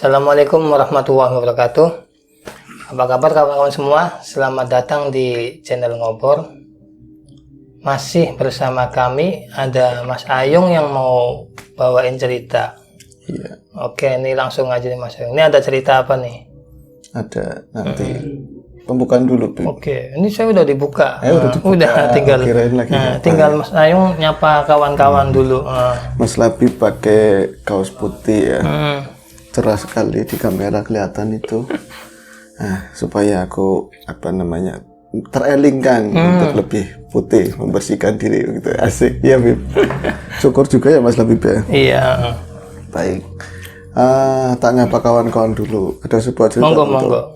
Assalamualaikum warahmatullahi wabarakatuh. Apa kabar kawan-kawan semua? Selamat datang di channel Ngobor. Masih bersama kami ada Mas Ayung yang mau bawain cerita. Iya. Oke, ini langsung aja nih Mas Ayung. Ini ada cerita apa nih? Ada nanti pembukaan dulu, Bu. Oke, ini saya udah dibuka. Udah dibuka. Udah tinggal. Kirain lagi tinggal Mas Ayung nyapa kawan-kawan dulu. Mas Labib pakai kaos putih ya. Cerah sekali di kamera kelihatan itu. Nah, supaya aku terelingkan untuk lebih putih, membersihkan diri gitu. Asik ya, Bib. Syukur juga ya Mas Labib ya. Iya. Baik. Tanya apa kawan-kawan dulu. Ada sebuah cerita. Monggo.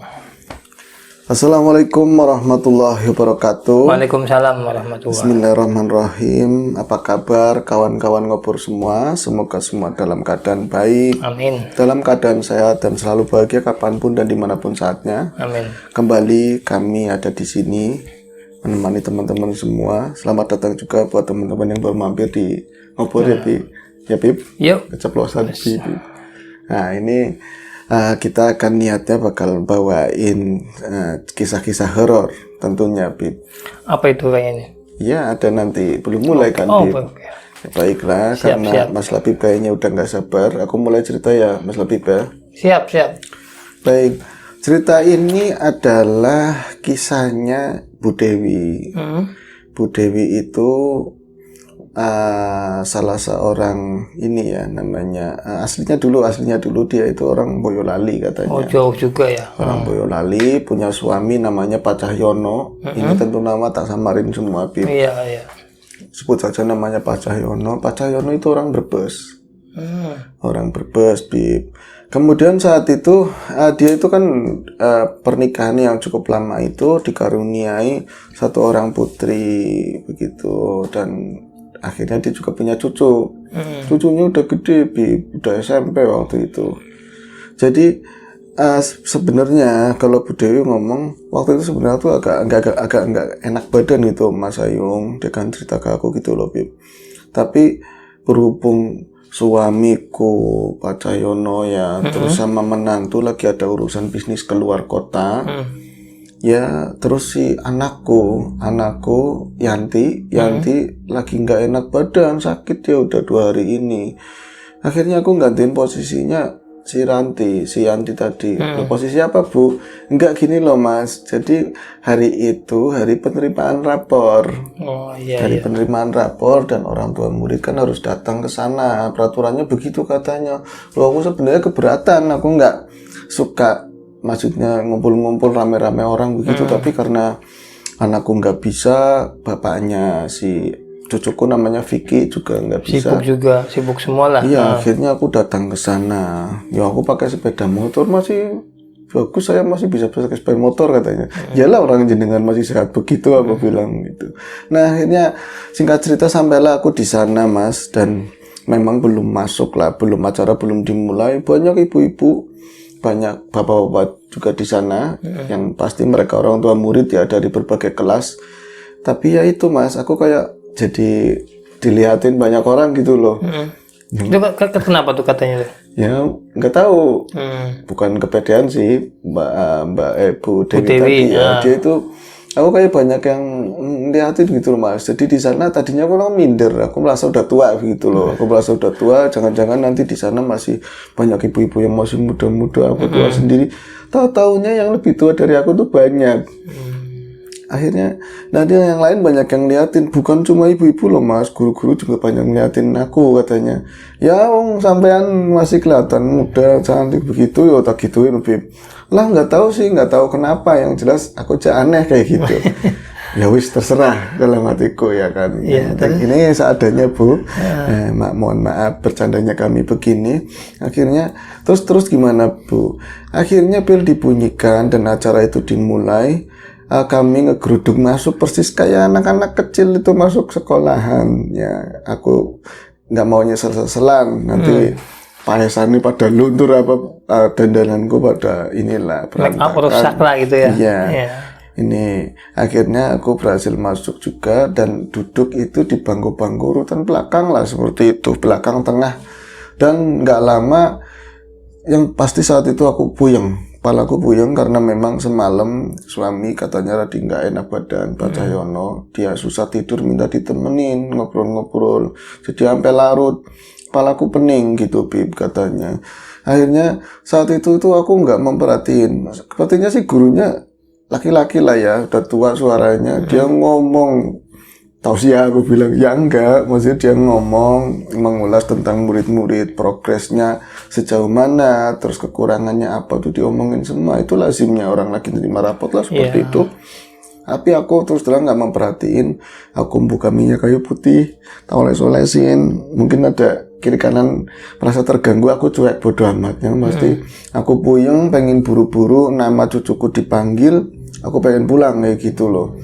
Assalamualaikum warahmatullahi wabarakatuh. Waalaikumsalam warahmatullahi. Bismillahirrahmanirrahim. Apa kabar kawan-kawan Ngobor semua? Semoga semua dalam keadaan baik. Amin. Dalam keadaan sehat dan selalu bahagia kapanpun dan dimanapun saatnya. Amin. Kembali kami ada di sini menemani teman-teman semua. Selamat datang juga buat teman-teman yang baru mampir di Ngobor ya, Bib. Ya, Bib. Yuk. Keceplosan, Bib. Nah, ini kita akan niatnya bakal bawain kisah-kisah horor tentunya, Bib. Apa itu kayaknya? Ya, ada nanti. Belum mulai kan, Bib? Ya, baiklah, karena Mas Labib kayaknya udah nggak sabar. Aku mulai cerita ya, Mas Labib ya. Siap. Baik, cerita ini adalah kisahnya Bu Dewi. Bu Dewi itu salah seorang ini ya namanya aslinya dulu dia itu orang Boyolali katanya. Oh, jauh juga ya. Orang Boyolali, punya suami namanya Pak Cahyono. Ini tentu nama tak samarin semua, Bib. Iya. Sebut saja namanya Pak Cahyono. Pak Cahyono itu orang Brebes. Orang Brebes, Bib. Kemudian saat itu dia itu kan pernikahan yang cukup lama itu dikaruniai satu orang putri begitu, dan akhirnya dia juga punya cucu. Cucunya udah gede, Bib, udah SMP waktu itu. Jadi sebenarnya kalau Bu Dewi ngomong waktu itu sebenarnya tuh agak nggak enak badan gitu, Mas Ayung. Dia kan cerita ke aku gitu loh, Bib. Tapi berhubung suamiku Pak Cahyono ya, terus sama menantu lagi ada urusan bisnis keluar kota. Ya, terus si anakku Yanti lagi nggak enak badan, sakit ya udah 2 hari ini. Akhirnya aku gantiin posisinya si Yanti tadi. Posisi apa, Bu? Enggak, gini loh Mas. Jadi hari itu hari penerimaan rapor. Oh iya. Hari penerimaan rapor dan orang tua murid kan harus datang ke sana. Peraturannya begitu katanya. Loh, aku sebenarnya keberatan. Aku nggak suka, maksudnya ngumpul-ngumpul rame-rame orang begitu, tapi karena anakku nggak bisa, bapaknya si cucuku namanya Vicky juga nggak bisa. Sibuk semua lah. Iya, akhirnya aku datang ke sana. Ya aku pakai sepeda motor, masih bagus, saya masih bisa pakai sepeda motor katanya. Yalah, orang jenengan masih sehat begitu, aku bilang gitu. Nah, akhirnya singkat cerita sampailah aku di sana, Mas, dan memang belum masuk lah, acara belum dimulai, banyak ibu-ibu, banyak bapak-bapak juga di sana, yang pasti mereka orang tua murid ya dari berbagai kelas. Tapi ya itu, Mas, aku kayak jadi dilihatin banyak orang gitu loh. Itu kenapa tuh katanya? Ya nggak tahu, bukan kepedean sih Mbak Bu Dewi tadi ya. Dia itu, aku kayak banyak yang ngeliatin gitu loh, Mas. Jadi di sana tadinya aku langsung minder, aku merasa udah tua gitu loh. Aku merasa udah tua, jangan-jangan nanti di sana masih banyak ibu-ibu yang masih muda-muda, aku tua sendiri. Tahu-taunya yang lebih tua dari aku tuh banyak. Akhirnya nanti yang lain banyak yang ngeliatin, bukan cuma ibu-ibu loh, Mas, guru-guru juga banyak ngeliatin aku katanya. Ya sampean masih kelihatan muda, cantik begitu, ya tak gituin lebih. Lah nggak tahu kenapa, yang jelas aku aja aneh kayak gitu. Ya wis, terserah dalam hatiku ya kan. Ya, ini seadanya, Bu. Mohon maaf bercandanya kami begini. Akhirnya terus gimana, Bu? Akhirnya bel dibunyikan dan acara itu dimulai. Kami ngegeruduk masuk persis kayak anak-anak kecil itu masuk sekolahan. Ya, aku nggak mau nyesel-seselan nanti pahesannya pada luntur dandananku pada inilah berantakan. Rusak lah gitu ya. Iya. Ini akhirnya aku berhasil masuk juga dan duduk itu di bangku-bangku urutan belakang lah, seperti itu, belakang tengah. Dan nggak lama yang pasti saat itu aku puyeng. Kepalaku puyeng karena memang semalam suami katanya lagi nggak enak badan, Pak Cahyono. Dia susah tidur, minta ditemenin, ngobrol-ngobrol. Jadi sampai larut, kepalaku pening gitu, Bib, katanya. Akhirnya saat itu aku nggak memperhatiin. Sepertinya sih gurunya laki-laki lah ya, udah tua suaranya. Dia ngomong, tausiah, aku bilang, ya enggak, maksudnya dia ngomong, mengulas tentang murid-murid, progresnya sejauh mana, terus kekurangannya apa, tuh diomongin semua. Itu lazimnya orang lagi terima rapot lah seperti itu. Tapi aku terus terang nggak memperhatiin. Aku buka minyak kayu putih, tak oles-olesin, mungkin ada kiri kanan merasa terganggu, aku cuek bodo amat. Yang pasti aku puyeng, pengen buru-buru nama cucuku dipanggil, aku pengen pulang kayak gitu loh.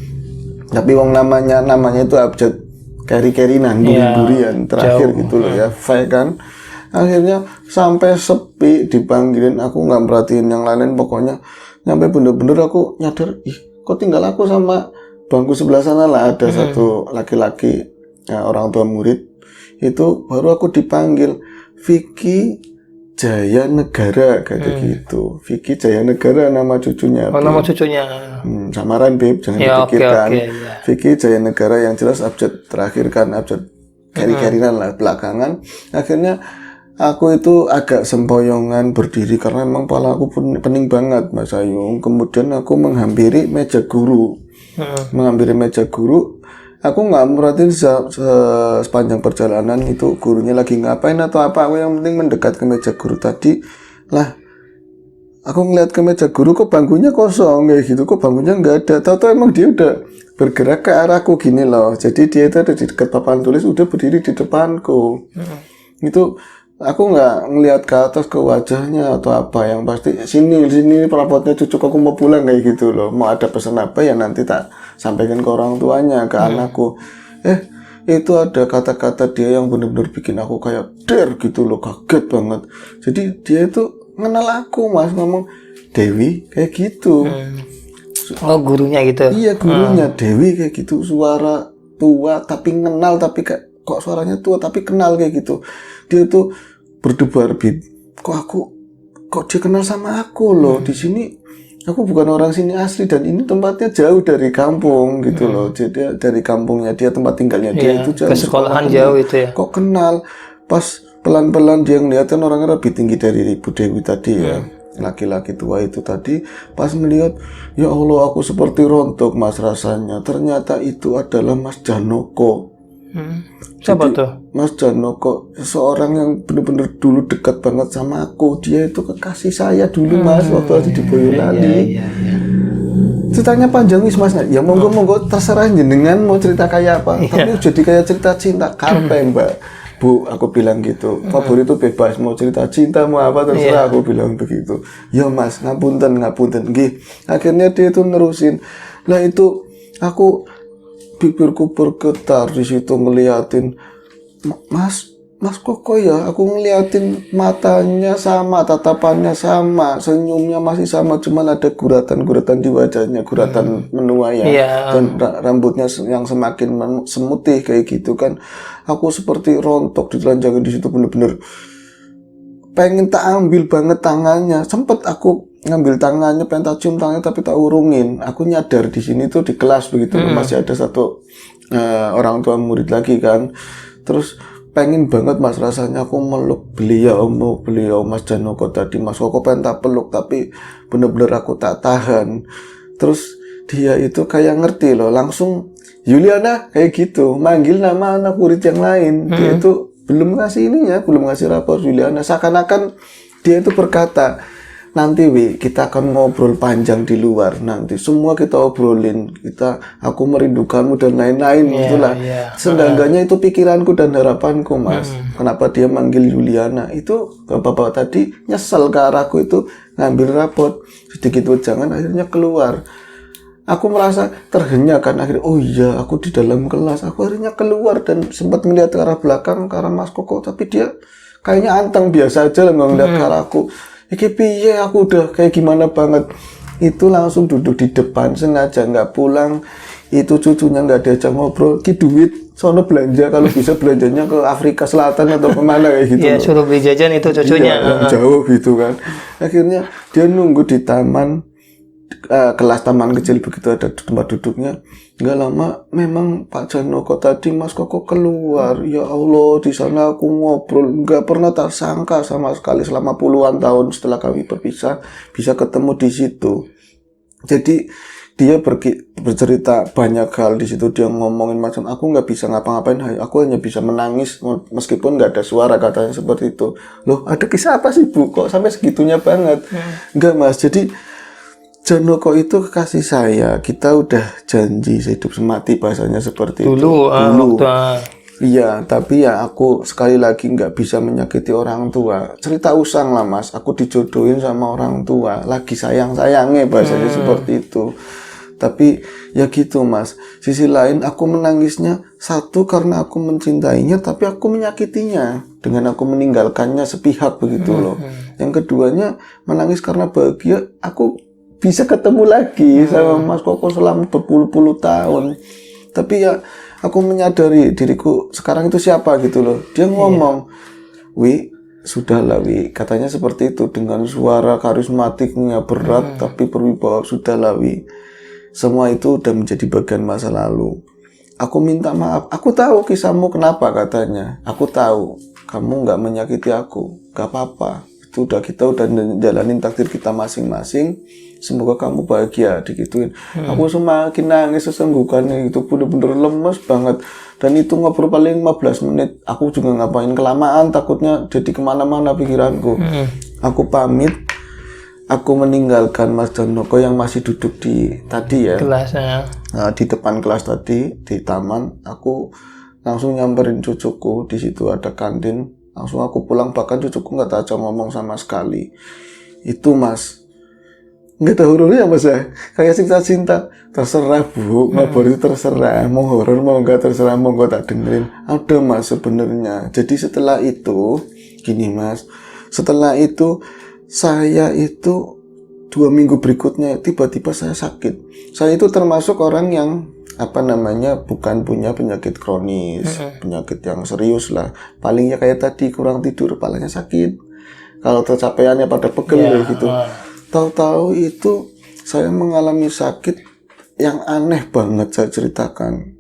Tapi wong namanya itu abjad keri-kerinan, buri-burian terakhir jauh, gitu loh ya, fake kan. Akhirnya sampai sepi dipanggilin, aku nggak perhatiin yang lain, pokoknya nyampe bener-bener aku nyadar, kok tinggal aku sama bangku sebelah sana lah, ada satu laki-laki ya, orang tua murid. Itu baru aku dipanggil Vicky Jaya Negara kayak gitu. Vicky Jaya Negara nama cucunya. Oh, nama cucunya. Samaran, Bib, jangan dipikirkan. Okay, Vicky Jaya Negara yang jelas abjad terakhir kan, abjad keri-kerinan lah belakangan. Akhirnya aku itu agak sempoyongan berdiri karena memang kepala aku pening banget, Mas Ayung. Kemudian aku menghampiri meja guru. Menghampiri meja guru. Aku nggak merhatiin sepanjang perjalanan itu gurunya lagi ngapain atau apa. Aku yang penting mendekat ke meja guru tadi lah. Aku ngeliat ke meja guru, kok bangkunya kosong kayak gitu, kok bangkunya nggak ada. Tahu-tahu emang dia udah bergerak ke arahku gini loh. Jadi dia itu ada di dekat papan tulis, udah berdiri di depanku. Itu aku nggak ngeliat ke atas ke wajahnya atau apa. Yang pasti sini perapotnya cucu aku mau pulang kayak gitu loh. Mau ada pesan apa ya nanti tak sampaikan ke orang tuanya, ke anakku. Itu ada kata-kata dia yang benar-benar bikin aku kayak der gitu loh, kaget banget. Jadi dia itu kenal aku, Mas, ngomong Dewi kayak gitu. Oh, gurunya gitu. Iya, gurunya Dewi kayak gitu, suara tua tapi kenal, tapi kok suaranya tua tapi kenal kayak gitu. Dia tuh berdebar, Bib. Kok dia kenal sama aku loh. Di sini aku bukan orang sini asli dan ini tempatnya jauh dari kampung gitu loh. Jadi dari kampungnya dia, tempat tinggalnya dia itu jauh. Ke sekolahan jauh itu ya. Kok kenal? Pas pelan-pelan dia ngeliatin orangnya lebih tinggi dari Ibu Dewi tadi ya. Laki-laki tua itu tadi pas melihat, ya Allah, aku seperti rontok, Mas, rasanya. Ternyata itu adalah Mas Janoko. Siapa tuh? Mas Janoko, seorang yang benar-benar dulu dekat banget sama aku. Dia itu kekasih saya dulu, Mas, waktu ada di Boyolali. Ceritanya panjang wis, Mas. Ya monggo terserah jenengan mau cerita kayak apa. Tapi jadi kayak cerita cinta karpe, Mbak. Bu, aku bilang gitu. Favorit itu bebas, mau cerita cinta mau apa terserah, aku bilang begitu. Ya Mas, ngapunten. Nggih. Akhirnya dia itu nerusin. Lah itu aku bibirku bergetar di situ ngeliatin Mas Koko ya, aku ngeliatin matanya sama, tatapannya sama, senyumnya masih sama, cuman ada guratan-guratan di wajahnya, guratan menua ya, dan rambutnya yang semakin semutih kayak gitu kan. Aku seperti rontok ditelanjangin di situ, bener-bener pengen tak ambil banget tangannya. Sempet aku ngambil tangannya, pengen tak cium tangannya, tapi tak urungin. Aku nyadar di sini tuh di kelas begitu, masih ada satu orang tua murid lagi kan. Terus pengen banget, Mas, rasanya aku meluk beliau Mas Janoko tadi. Mas Koko pengen tak peluk, tapi bener-bener aku tak tahan. Terus dia itu kayak ngerti loh, langsung Yuliana kayak gitu, manggil nama anak murid yang lain. Dia itu belum ngasih belum ngasih rapor Yuliana. Seakan-akan dia itu berkata, nanti kita akan ngobrol panjang di luar, nanti semua kita obrolin, aku merindukanmu dan lain-lain, itulah. Seenggaknya itu pikiranku dan harapanku, Mas. Kenapa dia manggil Yuliana? Itu bapak tadi nyesel ke arahku itu, ngambil rapot sedikit wejangan, akhirnya keluar. Aku merasa terhenyak kan, akhirnya oh iya, aku di dalam kelas. Aku akhirnya keluar dan sempat melihat ke arah belakang, ke arah Mas Koko, tapi dia kayaknya anteng biasa aja lah, nggak ngeliat ke arahku. Iki piye, aku udah kayak gimana banget. Itu langsung duduk di depan, sengaja nggak pulang. itu cucunya nggak diajak ngobrol, ki duit sono belanja, kalau bisa belanjanya ke Afrika Selatan atau kemana kayak gitu. Iya, suruh beli jajan itu cucunya. Iya, yang jauh gitu kan. Akhirnya dia nunggu di taman, kelas taman kecil begitu, ada tempat duduknya. Nggak lama memang Pak Janoko tadi Mas Koko keluar. Ya Allah, di sana aku ngobrol, nggak pernah tersangka sama sekali selama puluhan tahun setelah kami berpisah bisa ketemu di situ. Jadi dia bercerita banyak hal di situ. Dia ngomongin macam, aku nggak bisa ngapa-ngapain, aku hanya bisa menangis meskipun nggak ada suara, katanya seperti itu. Loh, ada kisah apa sih Bu? Kok sampai segitunya banget? Enggak Mas, jadi Janoko itu kekasih saya. Kita udah janji sehidup semati, bahasanya seperti Dulu, itu. Iya, tapi ya aku sekali lagi nggak bisa menyakiti orang tua. Cerita usang lah Mas, aku dijodohin sama orang tua, lagi sayang-sayangnya, bahasanya seperti itu. Tapi ya gitu Mas, sisi lain aku menangisnya, satu karena aku mencintainya, tapi aku menyakitinya dengan aku meninggalkannya sepihak begitu loh. Yang keduanya menangis karena bahagia, aku bisa ketemu lagi sama Mas Koko selama berpuluh-puluh tahun. Tapi ya aku menyadari diriku sekarang itu siapa gitu loh. Dia ngomong, Wi, sudahlah Wi, katanya seperti itu dengan suara karismatiknya berat tapi berwibawa. Sudahlah Wi, semua itu udah menjadi bagian masa lalu. Aku minta maaf. Aku tahu kisahmu kenapa, katanya. Aku tahu kamu nggak menyakiti aku, nggak apa-apa. Itu udah, kita udah jalanin takdir kita masing-masing. Semoga kamu bahagia, digituin. Aku semakin nangis sesenggukannya, itu bener-bener lemes banget. Dan itu ngobrol paling 15 menit. Aku juga ngapain kelamaan, takutnya jadi kemana-mana pikiranku. Aku pamit. Aku meninggalkan Mas Janoko yang masih duduk di tadi ya, kelasnya. Nah, di depan kelas tadi di taman. Aku langsung nyamperin cucuku. Di situ ada kantin. Langsung aku pulang, bahkan cucuku nggak tajam ngomong sama sekali. Itu Mas, nggak ada horornya Mas ya, kayak cinta-cinta. Terserah Bu, ngobrol itu terserah, mau horor mau nggak terserah, mau nggak tak dengerin. Ada Mas sebenarnya. Jadi setelah itu gini Mas, setelah itu saya itu 2 minggu berikutnya tiba-tiba saya sakit. Saya itu termasuk orang yang bukan punya penyakit kronis, penyakit yang serius lah. Palingnya kayak tadi, kurang tidur, kepalanya sakit. Kalau tercapaiannya pada pegel gitu. Tahu-tahu itu saya mengalami sakit yang aneh banget, saya ceritakan.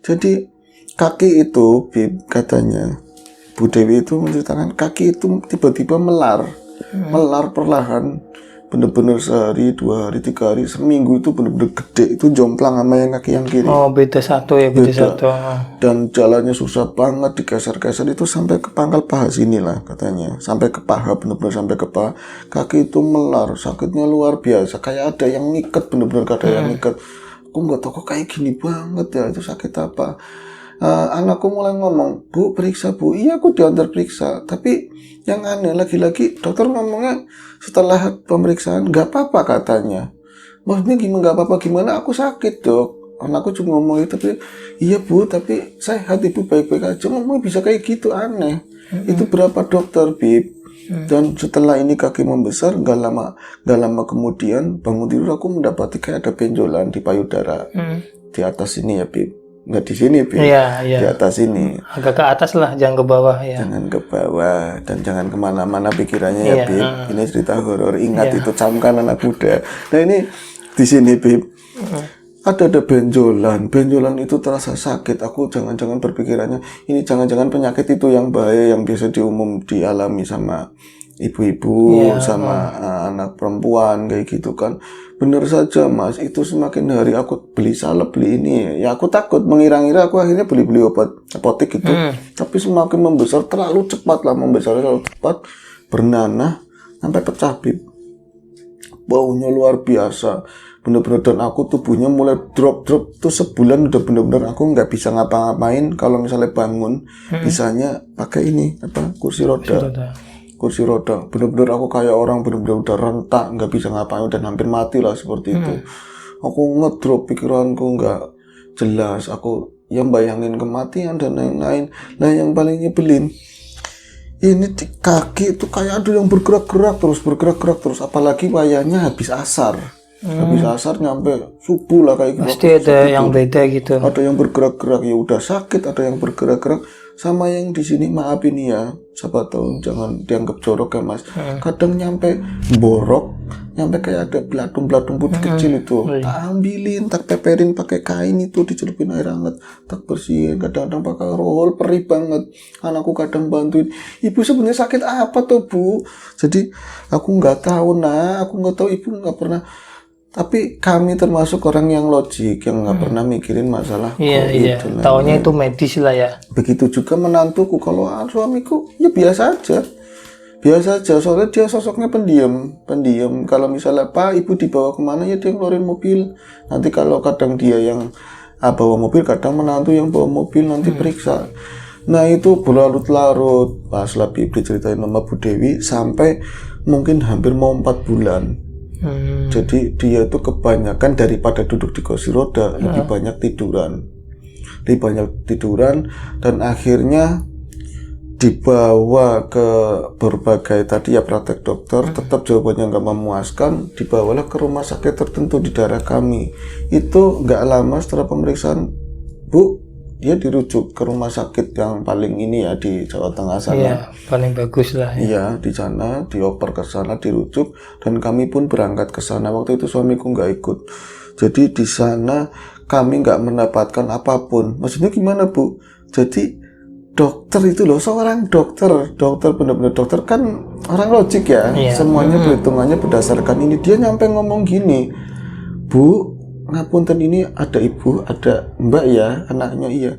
Jadi kaki itu, Bib, katanya Bu Dewi itu menceritakan, kaki itu tiba-tiba melar perlahan. Bener-bener sehari, 2 hari, 3 hari, seminggu itu bener-bener gede. Itu jomplang sama yang kaki yang kiri. Oh, beda satu. Dan jalannya susah banget, digeser-geser itu sampai ke pangkal paha sini lah katanya. Sampai ke paha, bener-bener sampai ke paha. Kaki itu melar, sakitnya luar biasa. Kayak ada yang ngikat, bener-bener ada yang ngikat. Aku nggak tahu kok kayak gini banget ya, itu sakit apa. Anakku mulai ngomong, Bu, periksa Bu. Iya, aku diantar periksa. Tapi yang aneh lagi-lagi, dokter ngomongnya setelah pemeriksaan nggak apa-apa katanya. Maksudnya gimana nggak apa-apa gimana? Aku sakit Dok. Anakku cuma ngomong itu, tapi iya Bu, tapi sehat Ibu, baik-baik aja. Ngomong bisa kayak gitu, aneh. Itu berapa dokter Bib. Dan setelah ini kaki membesar, nggak lama kemudian bangun tidur aku mendapati kayak ada benjolan di payudara. Di atas ini ya Bib. Nggak di sini Bib. Iya. Di atas ini. Agak ke atas lah, jangan ke bawah ya. Jangan ke bawah dan jangan kemana-mana pikirannya ya Bib. Ini cerita horor, ingat itu, camkan anak muda. Nah ini di sini Bib. Ada benjolan itu terasa sakit. Aku jangan-jangan berpikirannya ini jangan-jangan penyakit itu yang bahaya yang biasa dialami sama ibu-ibu, sama anak perempuan kayak gitu kan. Bener saja Mas, itu semakin hari aku beli salep, beli ini ya, aku takut, mengira-ngira aku akhirnya beli obat apotek gitu. Tapi semakin membesar, terlalu cepat lah membesar, terlalu cepat, bernanah sampai pecah Bib. Baunya luar biasa, bener-bener. Dan aku tubuhnya mulai drop tuh sebulan udah bener-bener aku nggak bisa ngapa-ngapain. Kalau misalnya bangun, bisanya pakai ini kursi roda. Bener-bener aku kayak orang bener-bener udah rentak, nggak bisa ngapain dan hampir mati lah seperti itu. Aku ngedrop, pikiranku nggak jelas. Aku yang bayangin kematian dan lain-lain. Nah yang paling nyebelin, ini di kaki itu kayak ada yang bergerak-gerak terus, apalagi wayahnya habis asar. Habis asar nyampe subuh lah kayak gitu. Pasti ada yang beda gitu. Ada yang bergerak-gerak ya udah sakit, ada yang bergerak-gerak. Sama yang di sini maaf ini ya, siapa tahu jangan dianggap jorok ya Mas. Kadang nyampe borok, nyampe kayak ada belatung-belatung putih kecil itu. Tak ambilin, tak peperin pakai kain itu, dicelupin air hangat, tak bersihin. Kadang-kadang pakai roll, perih banget. Anakku kadang bantuin. Ibu sebenarnya sakit apa tuh Bu? Jadi aku nggak tahu aku nggak tahu, ibu nggak pernah. Tapi kami termasuk orang yang logik, yang nggak pernah mikirin masalah Iya. Taunya itu medis lah ya. Begitu juga menantuku. Kalau suamiku ya biasa aja. Biasa aja, soalnya dia sosoknya pendiam. Kalau misalnya Pak, Ibu dibawa kemana ya dia ngeluarin mobil. Nanti kalau kadang dia yang bawa mobil, kadang menantu yang bawa mobil nanti periksa. Nah itu berlarut-larut. Pas lebih diceritain sama Bu Dewi sampai mungkin hampir mau 4 bulan. Jadi dia itu kebanyakan daripada duduk di kursi roda lebih banyak tiduran dan akhirnya dibawa ke berbagai tadi ya praktek dokter, tetap jawabannya nggak memuaskan, dibawalah ke rumah sakit tertentu di daerah kami. Itu nggak lama setelah pemeriksaan, Bu, dia dirujuk ke rumah sakit yang paling ini ya di Jawa Tengah sana. Iya, paling bagus lah. Iya, di sana dioper ke sana, dirujuk, dan kami pun berangkat ke sana. Waktu itu suamiku nggak ikut. Jadi di sana kami nggak mendapatkan apapun. Maksudnya gimana Bu? Jadi dokter itu loh, seorang dokter benar-benar dokter kan orang logik ya. Iya. Semuanya perhitungannya berdasarkan ini. Dia nyampe ngomong gini, Bu, ngapunten ini ada ibu, ada mbak ya, anaknya iya.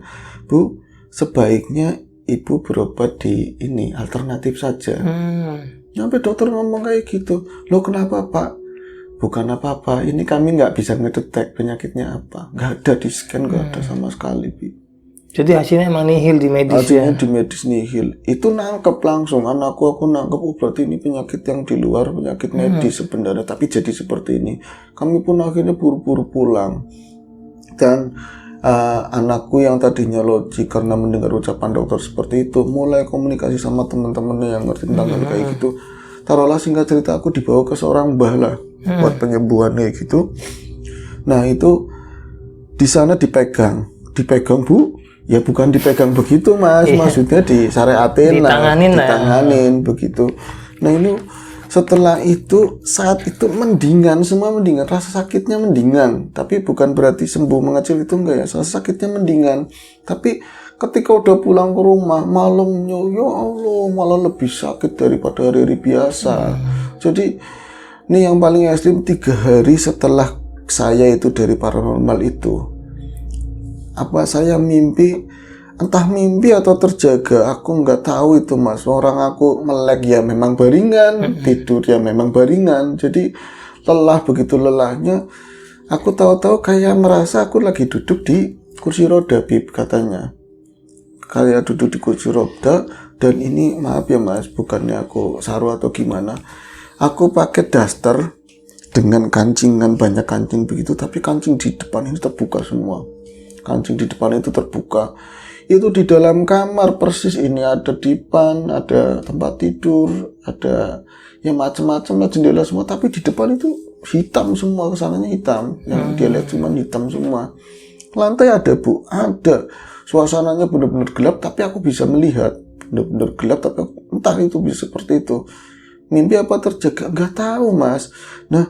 Bu, sebaiknya ibu berobat di ini, alternatif saja. Nyampe dokter ngomong kayak gitu. Loh kenapa Pak? Bukan apa-apa, ini kami nggak bisa ngedetek penyakitnya apa. Nggak ada di scan, nggak ada sama sekali. Jadi hasilnya emang nihil di medis hasilnya di medis nihil. Itu nangkep langsung, anakku aku nangkep, berarti ini penyakit yang di luar penyakit medis sebenarnya, tapi jadi seperti ini. Kami pun akhirnya buru-buru pulang. Dan anakku yang tadinya logik karena mendengar ucapan dokter seperti itu, mulai komunikasi sama teman-temannya yang ngerti tentang kayak gitu. Taruhlah singkat cerita aku dibawa ke seorang mbah lah buat penyembuhan kayak gitu. Nah itu di sana dipegang Bu. Ya bukan dipegang begitu Mas, maksudnya disyariatin lah, ditanganin begitu. Nah ini setelah itu, saat itu semua mendingan, rasa sakitnya mendingan, tapi bukan berarti sembuh mengecil itu enggak ya, rasa sakitnya mendingan. Tapi ketika udah pulang ke rumah, malamnya ya Allah malah lebih sakit daripada hari-hari biasa. Jadi ini yang paling ekstrim 3 hari setelah saya itu dari paranormal itu. Apa saya mimpi, entah mimpi atau terjaga, aku nggak tahu itu Mas. Orang aku melek ya memang baringan, tidur ya memang baringan. Jadi lelah, begitu lelahnya aku tahu-tahu kayak merasa aku lagi duduk di kursi roda Bib katanya. Kayak duduk di kursi roda, dan ini maaf ya Mas, bukannya aku saru atau gimana. Aku pakai daster dengan kancingan, banyak kancing begitu, tapi kancing di depan ini terbuka semua. Kancing di depan itu terbuka. Itu di dalam kamar persis ini ada dipan, ada tempat tidur, ada ya macam-macam lah, jendela semua, tapi di depan itu hitam semua, kesananya hitam. Yang dia lihat cuma hitam semua. Lantai ada Bu, ada. Suasananya benar-benar gelap, tapi aku bisa melihat. Benar-benar gelap, tapi entah itu bisa seperti itu. Mimpi apa terjaga? Nggak tahu Mas. Nah,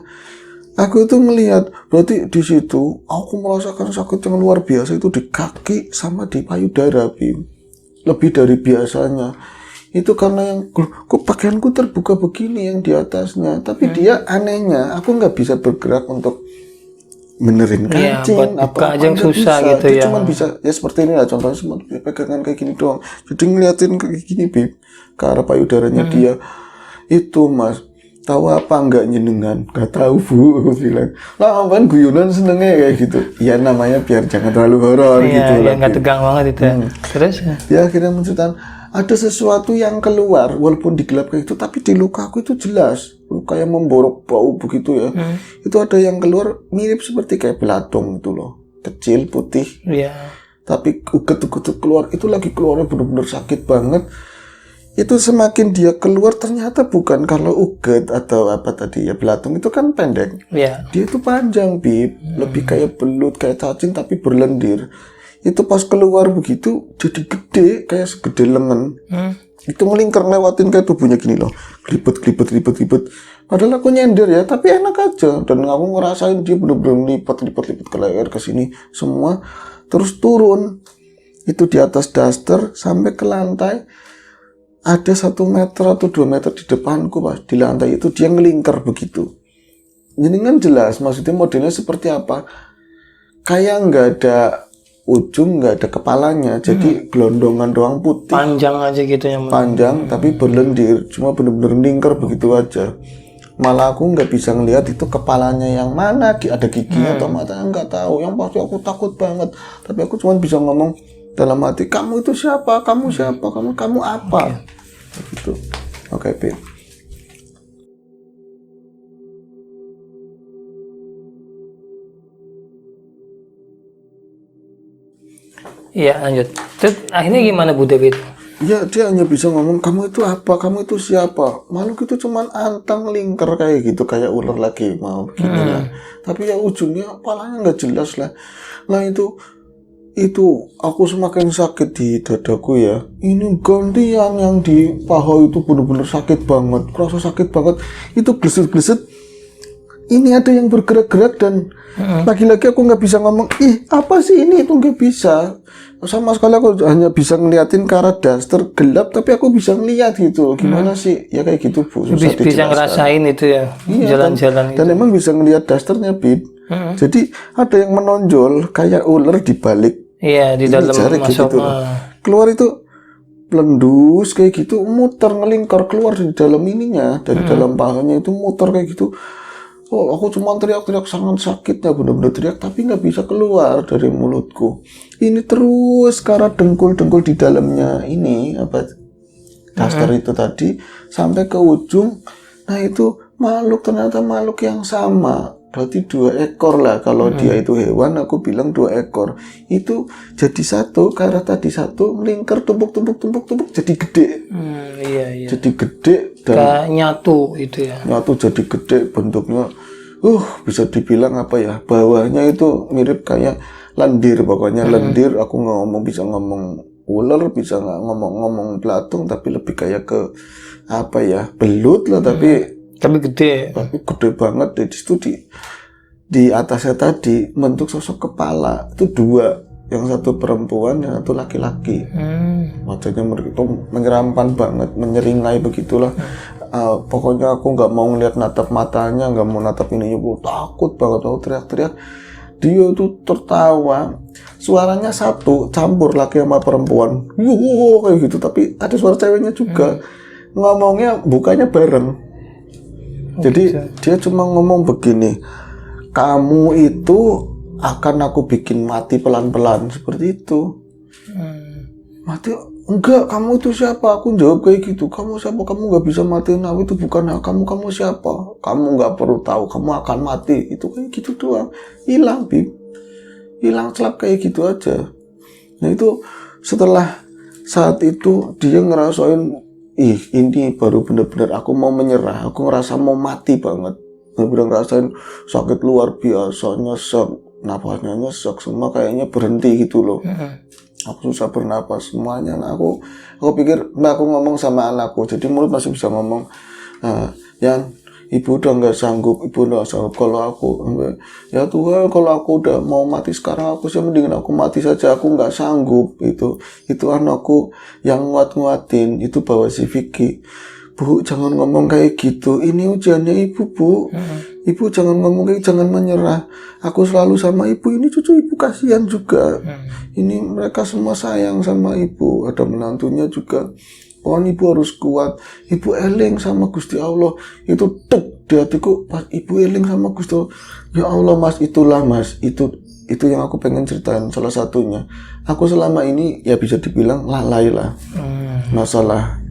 aku itu melihat, berarti di situ aku merasakan sakit yang luar biasa itu di kaki sama di payudara, Bim. Lebih dari biasanya. Itu karena yang kok pakaianku terbuka begini yang di atasnya, tapi dia anehnya aku nggak bisa bergerak untuk benerin kancing, apa aja yang susah bisa. gitu dia ya. Cuma bisa ya seperti ini lah, contohnya cuma pegangan kayak gini doang. Jadi ngeliatin kayak gini, Bim, ke arah payudaranya dia. Itu Mas, tahu apa enggak jenengan? Gak tahu Bu, aku bilang. Lah apaan guyonan senengnya kayak gitu. Ya namanya biar jangan terlalu horor gitu lah. Iya, nggak tegang banget itu. Terus? Dia akhirnya menceritakan ada sesuatu yang keluar walaupun digelap kayak itu, tapi di luka aku itu jelas kayak memborok bau begitu ya. Itu ada yang keluar mirip seperti kayak belatung itu loh, kecil putih. Iya. Tapi uget-uget keluar, itu lagi keluarnya benar-benar sakit banget. itu semakin dia keluar ternyata bukan kalau uget atau apa tadi ya, belatung itu kan pendek. Iya. Dia itu panjang, Bib. Lebih kayak belut, kayak cacing tapi berlendir. Itu pas keluar begitu jadi gede, kayak segede lengan. Itu melingkar lewatin kayak tubuhnya gini loh. Ribet. Padahal aku nyender ya, tapi enak aja. Dan aku ngerasain dia bener-bener lipat ke leher ke sini semua. Terus turun. Itu di atas daster sampai ke lantai. Ada 1 meter atau 2 meter di depanku pas di lantai itu dia ngelingkar begitu. Jadi kan jelas maksudnya modelnya seperti apa. Kayak nggak ada ujung, nggak ada kepalanya. Jadi gelondongan doang putih. Panjang aja gitu yang Panjang tapi berlendir. Cuma bener-bener lingkar begitu aja. Malah aku nggak bisa ngelihat itu kepalanya yang mana. Ada giginya atau matanya nggak tahu. Yang pasti aku takut banget. Tapi aku cuma bisa ngomong dalam hati, kamu itu siapa? Kamu siapa? Kamu apa? Gitu. Oke, Pip. Iya, lanjut. Terus akhirnya gimana Bu David? Ya, dia hanya bisa ngomong, kamu itu apa? Kamu itu siapa? Makhluk itu cuman antang lingkar kayak gitu, kayak ular lagi mau begini lah. Tapi ya ujungnya kepalanya nggak jelas lah. Nah itu aku semakin sakit di dadaku ya. Ini gantian yang di paha itu benar-benar sakit banget, kerasa sakit banget. Itu gleset-gleset. Ini ada yang bergerak-gerak dan lagi-lagi aku nggak bisa ngomong. Apa sih ini? Itu nggak bisa. Sama sekali aku hanya bisa ngeliatin ke arah daster gelap, tapi aku bisa ngeliat gitu. Gimana sih? Ya kayak gitu, Bu. Bisa ngerasain itu ya, iya, jalan-jalan dan emang bisa ngeliat dasternya, Bib. Jadi ada yang menonjol kayak ular di balik. Iya, di dalam masuk. Gitu. Keluar itu pelendus kayak gitu, muter ngelingkar keluar dari dalam ininya, dari dalam pahanya itu muter kayak gitu. Oh, aku cuma teriak-teriak sangat sakit ya, benar-benar teriak, tapi nggak bisa keluar dari mulutku. Ini terus karena dengkul-dengkul di dalamnya ini apa daster itu tadi sampai ke ujung. Nah itu ternyata makhluk yang sama. Berarti 2 ekor lah. Kalau dia itu hewan, aku bilang 2 ekor. Itu jadi satu, karena tadi satu melingkar tumpuk jadi gede. Iya. Jadi gede dan kayak nyatu itu ya. Nyatu jadi gede bentuknya. Bisa dibilang apa ya? Bawahnya itu mirip kayak lendir pokoknya. Lendir, aku nggak bisa ngomong ular, bisa nggak ngomong belatung, tapi lebih kayak ke apa ya? Belut lah, tapi gede. Tapi gede banget. Di situ di atasnya tadi bentuk sosok kepala itu 2, yang satu perempuan, yang satu laki-laki. Wajahnya menyeramkan banget, menyeringai begitulah. Pokoknya aku nggak mau ngeliat natap matanya, nggak mau natap ininya, aku takut banget. Aku teriak-teriak. Dia itu tertawa, suaranya satu, campur laki sama perempuan, kayak gitu. Tapi ada suara ceweknya juga. Ngomongnya bukannya bareng. Jadi dia cuma ngomong begini, kamu itu akan aku bikin mati pelan-pelan, seperti itu. Mati? Enggak, kamu itu siapa? Aku jawab kayak gitu, kamu siapa? Kamu nggak bisa matiin aku, itu bukan hak kamu. Kamu siapa? Kamu nggak perlu tahu, kamu akan mati. Itu kayak gitu doang. Hilang, Bib. Hilang celap kayak gitu aja. Nah itu setelah saat itu dia ngerasain, ini baru bener-bener aku mau menyerah. Aku ngerasa mau mati banget. Bener-bener ngerasain sakit luar biasa, nyesek, nafasnya nyesek, semua kayaknya berhenti gitu loh. Aku susah bernapas semuanya. Nah, aku pikir, aku ngomong sama anakku, jadi mulut masih bisa ngomong. Yang ibu udah nggak sanggup, kalau aku, ya Tuhan, kalau aku udah mau mati sekarang, aku sih mendingan aku mati saja, aku nggak sanggup. Itu anakku yang nguat-nguatin, itu bawa si Vicky. Bu, jangan ngomong kayak gitu, ini ujiannya ibu, Bu. Ibu jangan ngomong kayak, jangan menyerah. Aku selalu sama ibu, ini cucu ibu kasihan juga. Ini mereka semua sayang sama ibu, ada menantunya juga. Pokoknya ibu harus kuat. Ibu eling sama Gusti Allah. Itu di hatiku pas ibu eling sama Gusti Allah. Ya Allah, Mas, itulah Mas. Itu yang aku pengen ceritain salah satunya. Aku selama ini ya bisa dibilang lalai lah. Masalah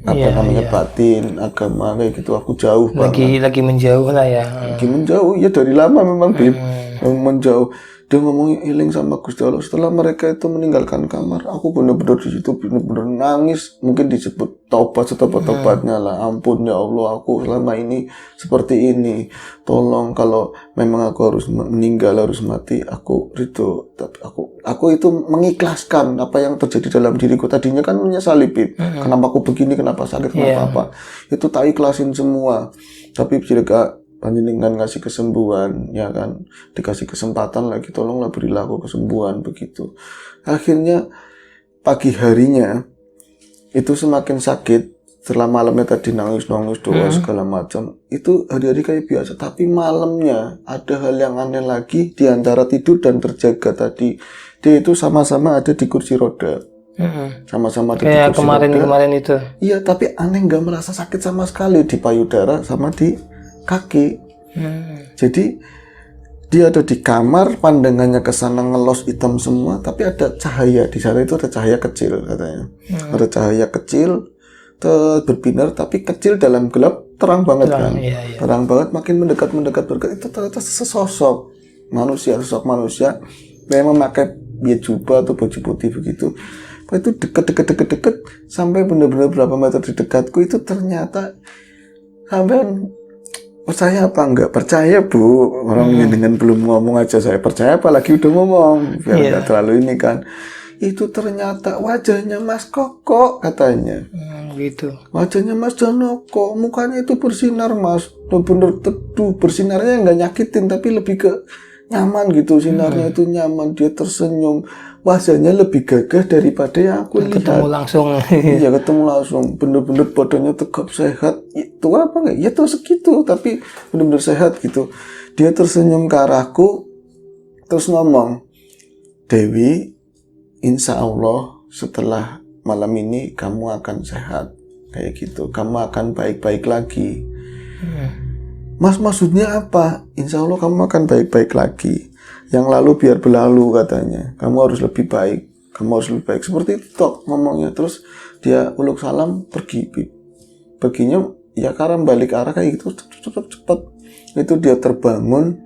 namanya batin, agama kayak gitu, aku jauh banget. Lagi menjauh lah ya. Lagi menjauh ya dari lama memang, Bib. Menjauh. Dia ngomong healing sama Gusti Allah. Setelah mereka itu meninggalkan kamar, aku benar-benar di situ benar-benar nangis. Mungkin disebut taubat setobat-tobatnya lah. Ampun ya Allah, aku selama ini seperti ini. Tolong kalau memang aku harus meninggal, harus mati, aku ridho. Tapi aku itu mengikhlaskan apa yang terjadi dalam diriku. Tadinya kan menyesali, Bib. Kenapa aku begini, kenapa sakit, kenapa apa. Itu tak ikhlasin semua. Tapi jika panjenengan ngasih kesembuhan, ya kan, dikasih kesempatan lagi, tolonglah berilah aku kesembuhan, begitu. Akhirnya pagi harinya itu semakin sakit. Setelah malamnya tadi nangis doa segala macam, itu hari-hari kayak biasa. Tapi malamnya ada hal yang aneh lagi. Di antara tidur dan terjaga tadi, dia itu sama-sama ada di kursi roda. Sama-sama ada kayak di kursi kemarin itu. Iya, tapi aneh, nggak merasa sakit sama sekali di payudara sama di kaki. Jadi dia ada di kamar, pandangannya ke sana ngelos hitam semua, tapi ada cahaya di sana. Itu ada cahaya kecil katanya. Ada cahaya kecil berbinar, tapi kecil dalam gelap, terang banget kan. Iya. Terang banget, makin mendekat itu ternyata sosok manusia yang memakai jubah atau baju putih begitu. Itu deket sampai benar-benar berapa meter di dekatku. Itu ternyata sampai percaya apa enggak percaya, Bu, orang dengan belum ngomong aja saya percaya, apalagi udah ngomong, biar enggak terlalu ini kan. Itu ternyata wajahnya Mas Koko katanya. Gitu. Wajahnya Mas Janoko, mukanya itu bersinar, Mas, bener-bener teduh, bersinarnya enggak nyakitin, tapi lebih ke nyaman gitu, sinarnya itu nyaman, dia tersenyum, wajahnya lebih gagah daripada yang aku lihat. Ketemu langsung. Iya, ketemu langsung, bener-bener badannya tegap, sehat. Itu apa enggak? Ya tuh segitu, tapi bener-bener sehat gitu. Dia tersenyum ke arahku, terus ngomong, Dewi, insya Allah setelah malam ini kamu akan sehat, kayak gitu. Kamu akan baik-baik lagi. Mas, maksudnya apa? Insya Allah kamu akan baik-baik lagi. Yang lalu biar berlalu katanya. Kamu harus lebih baik. Seperti itu tok ngomongnya. Terus dia uluk salam pergi. Perginya ya karena balik arah kayak gitu cepet. Itu dia terbangun.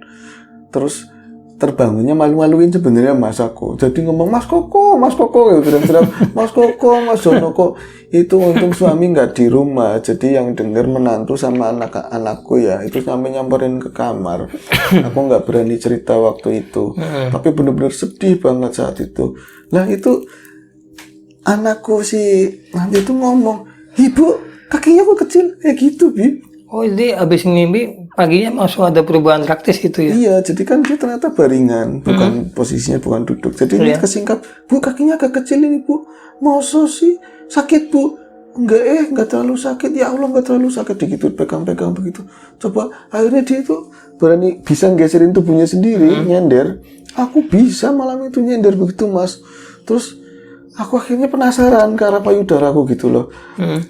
Terus terbangunnya malu-maluin sebenarnya Mas aku. Jadi ngomong Mas Koko gitu, bilang Mas Koko, Mas Jonoko. Itu untung suami nggak di rumah, jadi yang dengar menantu sama anak-anakku ya. Itu sampai nyamperin ke kamar. Aku nggak berani cerita waktu itu. Tapi benar-benar sedih banget saat itu. Lah itu anakku si nanti itu ngomong, Ibu kakinya kok kecil kayak gitu, Bib. Oh, jadi abis mimpi paginya langsung ada perubahan praktis gitu ya? Iya, jadi kan dia ternyata baringan, bukan posisinya bukan duduk. Jadi ini kesingkap, Bu kakinya agak kecil ini, Bu. Masa sih sakit, Bu? Enggak terlalu sakit. Ya Allah, enggak terlalu sakit. Begitu pegang-pegang begitu. Coba akhirnya dia itu berani bisa geserin tubuhnya sendiri, nyender. Aku bisa malam itu nyender begitu, Mas. Terus aku akhirnya penasaran ke arah payudaraku gitu loh.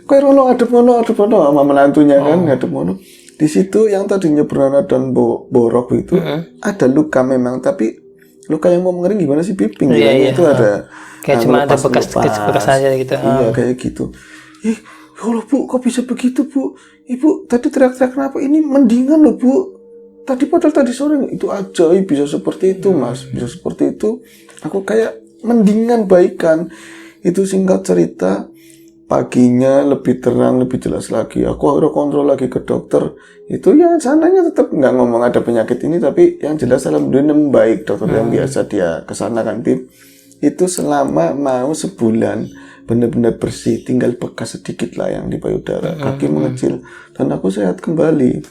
Kayak rono adep sama menantunya kan, adep mono. Di situ yang tadinya bernanah dan borok itu ada luka memang, tapi luka yang mau mengering gimana sih, Bib? Pinggirannya itu ada kayak cuma ada bekas aja gitu. Iya, kayak gitu. Ya Allah, Bu, kok bisa begitu, Bu? Ibu tadi teriak-teriak kenapa? Ini mendingan loh, Bu. Padahal tadi sore itu ajaib bisa seperti itu, Mas. Bisa seperti itu. Aku kayak mendingan baikan. Itu singkat cerita, paginya lebih terang, lebih jelas lagi. Aku harus kontrol lagi ke dokter. Itu ya sananya tetap nggak ngomong ada penyakit ini, tapi yang jelas alhamdulillah membaik. Dokter yang biasa dia kesana kan, Bib. Itu selama mau sebulan benar-benar bersih, tinggal bekas sedikit lah yang di payudara, kaki mengecil, dan aku sehat kembali.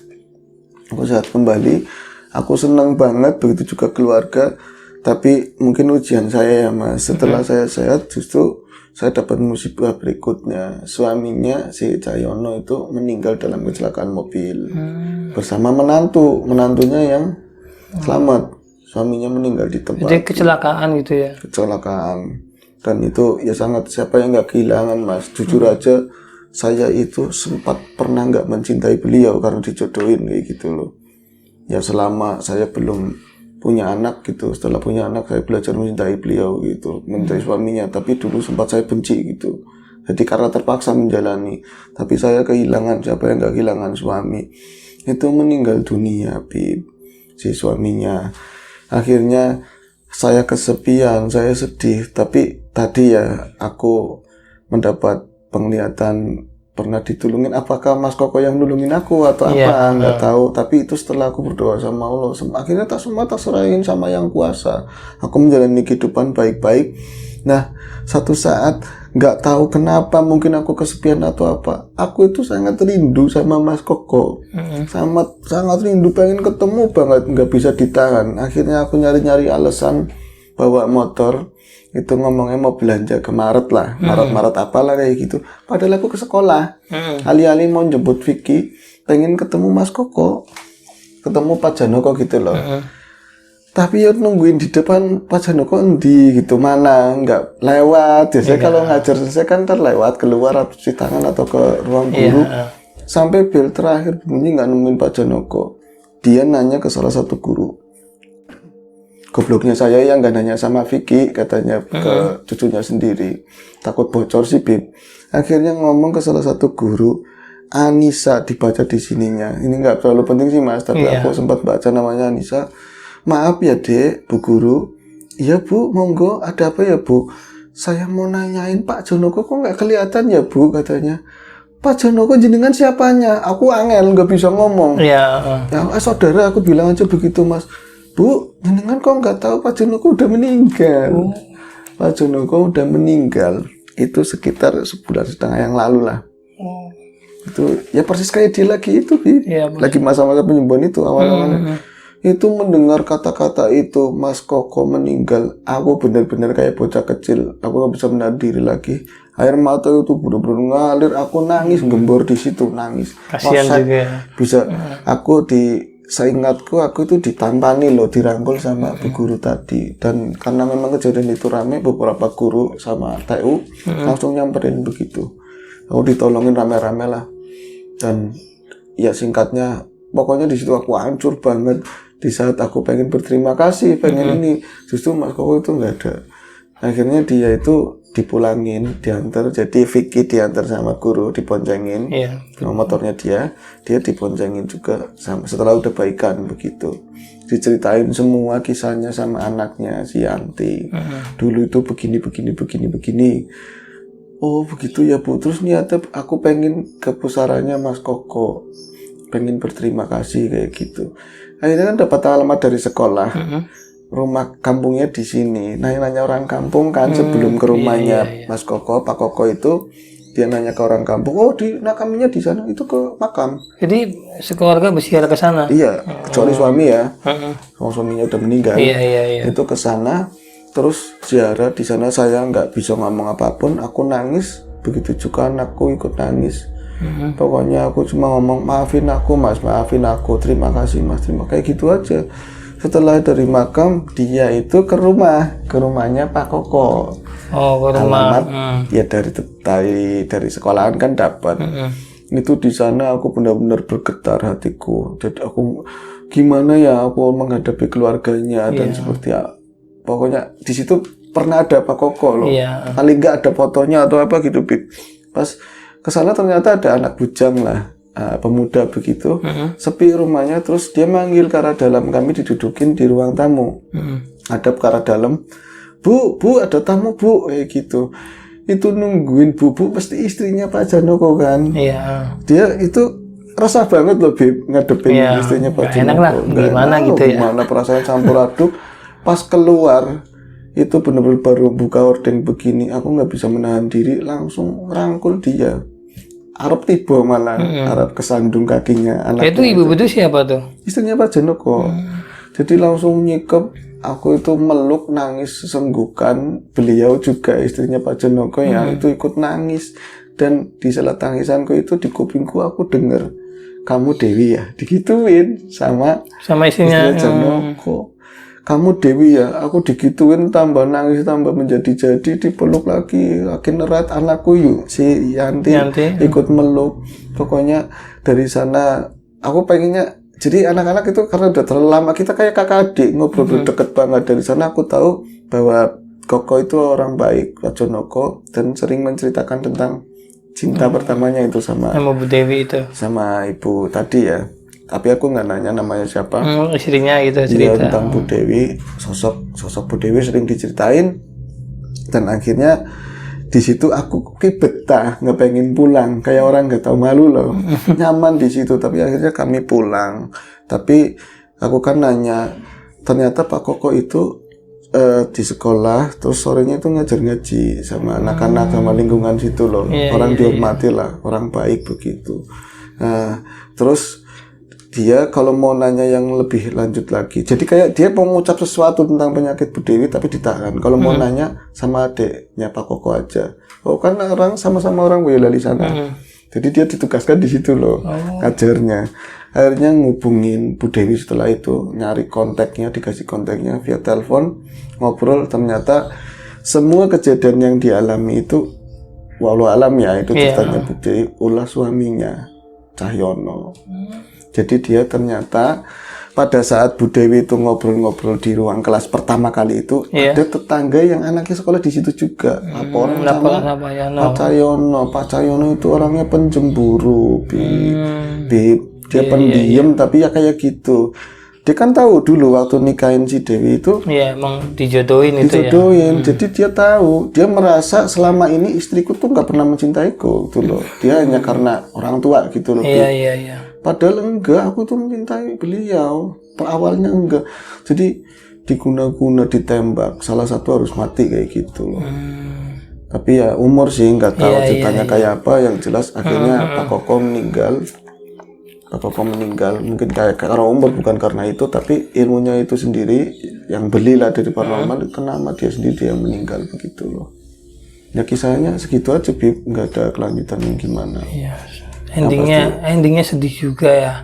Aku senang banget, begitu juga keluarga. Tapi mungkin ujian saya ya, Mas, setelah saya sehat justru saya dapat musibah berikutnya. Suaminya si Cahyono itu meninggal dalam kecelakaan mobil bersama menantunya yang selamat. Suaminya meninggal di tempat. Jadi kecelakaan gitu ya? Kecelakaan. Dan itu ya sangat, siapa yang nggak kehilangan, Mas. Jujur aja saya itu sempat pernah nggak mencintai beliau karena dijodohin kayak gitu loh. Ya selama saya belum punya anak gitu, setelah punya anak saya belajar mencintai beliau gitu, mencintai suaminya. Tapi dulu sempat saya benci gitu. Jadi karena terpaksa menjalani. Tapi saya kehilangan, siapa yang nggak kehilangan suami. Itu meninggal dunia, Bib, si suaminya. Akhirnya saya kesepian, saya sedih. Tapi tadi ya aku mendapat penglihatan pernah ditulungin. Apakah Mas Koko yang nulungin aku atau apa? Nggak tahu. Tapi itu setelah aku berdoa sama Allah. Akhirnya tak semua tak serahin sama yang kuasa. Aku menjalani kehidupan baik-baik. Nah, satu saat nggak tahu kenapa, mungkin aku kesepian atau apa, aku itu sangat rindu sama Mas Koko. Sangat rindu, pengen ketemu banget, nggak bisa ditahan. Akhirnya aku nyari-nyari alasan bawa motor, itu ngomongnya mau belanja ke Maret lah, Maret apalah kayak gitu. Padahal aku ke sekolah, alih-alih mau jemput Vicky, pengen ketemu Mas Koko, ketemu Pak Janoko gitu loh. Tapi ya nungguin di depan Pak Janoko gitu, mana nggak lewat. Biasanya kalau ngajar selesai kan terlewat keluar atau cuci tangan atau ke ruang guru. Sampai bel terakhir bunyi nggak nemuin Pak Janoko. Dia nanya ke salah satu guru. Gobloknya saya yang nggak nanya sama Vicky, katanya ke cucunya sendiri. Takut bocor sih Bib. Akhirnya ngomong ke salah satu guru, Anissa dibaca di sininya. Ini nggak terlalu penting sih Mas, tapi aku sempat baca namanya Anissa. Maaf ya Dek, Bu Guru. Iya Bu, monggo, ada apa ya Bu? Saya mau nanyain Pak Janoko kok nggak kelihatan ya Bu, katanya. Pak Janoko jenengan siapanya? Aku angel, nggak bisa ngomong. Ya, saudara, aku bilang aja begitu Mas. Bu, jenengan kok nggak tahu Pak Janoko udah meninggal. Pak Janoko udah meninggal. Itu sekitar 1,5 bulan yang lalu lah. Itu ya persis kayak dia lagi itu, lagi masa-masa penyembuhan itu awal-awalnya. Itu mendengar kata-kata itu, Mas Koko meninggal, aku benar-benar kayak bocah kecil. Aku nggak bisa menahan diri lagi. Air mata itu benar-benar ngalir. Aku nangis, gembor di situ, nangis. Kasihan juga. Bisa. Aku seingatku aku itu ditampani loh, dirangkul sama Bu Guru tadi. Dan karena memang kejadian itu rame, beberapa guru sama TU langsung nyamperin begitu. Aku ditolongin rame-rame lah. Dan ya singkatnya, pokoknya di situ aku hancur banget. Di saat aku pengen berterima kasih, pengen ini, justru Mas Koko itu nggak ada. Akhirnya dia itu dipulangin, diantar. Jadi Vicky diantar sama guru, diboncengin. Motornya dia diboncengin juga setelah udah baikan begitu. Diceritain semua kisahnya sama anaknya si Yanti. Dulu itu begini. Oh begitu ya Bu. Terus niatnya aku pengen ke pusaranya Mas Koko, pengen berterima kasih kayak gitu. Akhirnya kan dapat alamat dari sekolah. Rumah kampungnya di sini. Nanya orang kampung kan sebelum ke rumahnya Mas Koko, Pak Koko itu dia nanya ke orang kampung. Oh di makaminya di sana, itu ke makam. Jadi sekeluarga berziarah ke sana. Iya, kecuali suami ya. Suaminya udah meninggal. Itu ke sana. Terus ziarah di sana, saya nggak bisa ngomong apapun. Aku nangis. Begitu juga anakku ikut nangis. Pokoknya aku cuma ngomong maafin aku Mas, maafin aku, terima kasih Mas, kayak gitu aja. Setelah dari makam, dia itu ke rumahnya Pak Koko. Ke rumah. Alamat ya dari sekolahan kan dapat. Itu di sana aku benar-benar bergetar hatiku. Jadi aku gimana ya aku menghadapi keluarganya dan seperti apa. Pokoknya di situ pernah ada Pak Koko loh. Paling nggak ada fotonya atau apa gitu, Bib. Pas kesana ternyata ada anak bujang lah, pemuda begitu, sepi rumahnya. Terus dia manggil ke arah dalam, kami didudukin di ruang tamu, hadap ke arah dalam. Bu, ada tamu Bu, kayak gitu. Itu nungguin Bu pasti istrinya Pak Janoko kan. Dia itu resah banget loh Bib, ngadepin istrinya Pak Janoko. Enak lah, gimana gitu ya. Gimana perasaan campur aduk. Pas keluar itu benar-benar baru buka hordeng begini, aku nggak bisa menahan diri, langsung rangkul dia. Arab tiba malah, Arab kesandung kakinya anaknya. Itu ibu itu siapa tuh? Istrinya Pak Janoko. Jadi langsung nyikep, aku itu meluk, nangis sesenggukan. Beliau juga istrinya Pak Janoko yang itu ikut nangis. Dan di sela tangisanku itu di kupingku aku dengar, kamu Dewi ya, digituin sama istrinya Janoko. Kamu Dewi ya, aku digituin, tambah nangis, tambah menjadi-jadi, dipeluk lagi erat anakku yuk, si Yanti. Ikut meluk. Pokoknya dari sana aku pengennya, jadi anak-anak itu karena udah terlalu lama kita kayak kakak adik, ngobrol deket banget. Dari sana aku tahu bahwa Koko itu orang baik, Pak Janoko, dan sering menceritakan tentang cinta pertamanya itu sama Bu Dewi itu, sama ibu tadi ya. tapi aku nggak nanya namanya siapa. Istrinya gitu Dia cerita. tentang Bu Dewi, sosok Bu Dewi sering diceritain, dan akhirnya di situ aku betah, nggak pengen pulang, kayak orang nggak tahu malu loh, nyaman di situ. Tapi akhirnya kami pulang. Tapi aku kan nanya, ternyata Pak Koko itu di sekolah, terus sorenya itu ngajar ngaji sama anak-anak sama lingkungan situ loh, orang dihormati lah, orang baik begitu. Nah, terus dia kalau mau nanya yang lebih lanjut lagi, jadi kayak dia mau mengucap sesuatu tentang penyakit Bu Dewi tapi ditahan. Kalau mau nanya sama adeknya Pak Koko aja. Oh kan orang sama-sama orang Boyolali sana. Jadi dia ditugaskan di situ loh, ngajarnya. Akhirnya ngubungin Bu Dewi setelah itu, nyari kontaknya, dikasih kontaknya via telepon, ngobrol. Ternyata semua kejadian yang dialami itu, walau alam ya, itu ceritanya Bu Dewi, ulah suaminya Cahyono. Jadi dia ternyata pada saat Bu Dewi itu ngobrol-ngobrol di ruang kelas pertama kali itu, ada tetangga yang anaknya sekolah di situ juga. Laporan sama Pak Cahyono. Pak Cahyono itu orangnya penjemburu, Bib. Dia pendiam tapi ya kayak gitu. Dia kan tahu dulu waktu nikahin si Dewi itu. Iya, emang dijodohin itu ya. Jadi dia tahu, dia merasa selama ini istriku tuh nggak pernah mencintaiku gitu loh. Dia hanya karena orang tua gitu loh. Iya. Padahal enggak, aku tuh mencintai beliau. Awalnya enggak. Jadi diguna-guna, ditembak, salah satu harus mati kayak gitu loh. Tapi ya umur sih nggak tahu ceritanya kayak apa. Yang jelas akhirnya Pak Koko meninggal. Pak Koko meninggal mungkin kayak karena umur, bukan karena itu, tapi ilmunya itu sendiri yang belilah dari paranormal, kena sama dia sendiri yang meninggal begitu loh. Ya kisahnya segitu aja, Bib, nggak ada kelanjutan yang gimana. Iya. Endingnya sedih juga ya.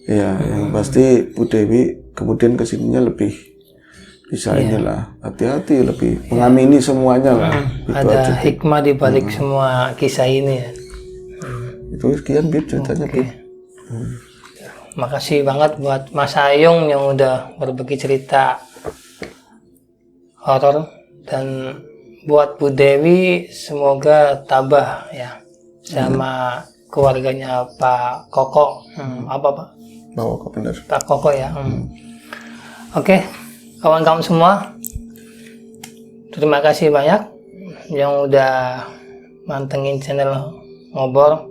Iya, yang pasti Bu Dewi kemudian kesininya lebih bisa inilah, hati-hati, lebih mengamini semuanya lah. Itu Ada aja, hikmah di balik semua kisah ini ya. Itu sekian, Bib, ceritanya, Bib. Makasih banget buat Mas Ayung yang udah berbagi cerita horor, dan buat Bu Dewi semoga tabah ya sama keluarganya Pak Koko. Apa Pak? Pak Koko, bener. Pak Koko ya. Oke, kawan-kawan semua, terima kasih banyak yang udah mantengin channel Ngobor.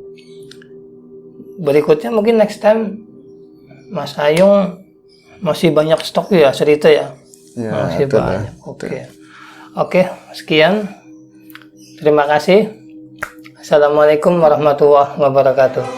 Berikutnya mungkin next time Mas Ayung masih banyak stok ya cerita ya. Masih banyak. Oke, sekian. Terima kasih. Assalamualaikum warahmatullahi wabarakatuh.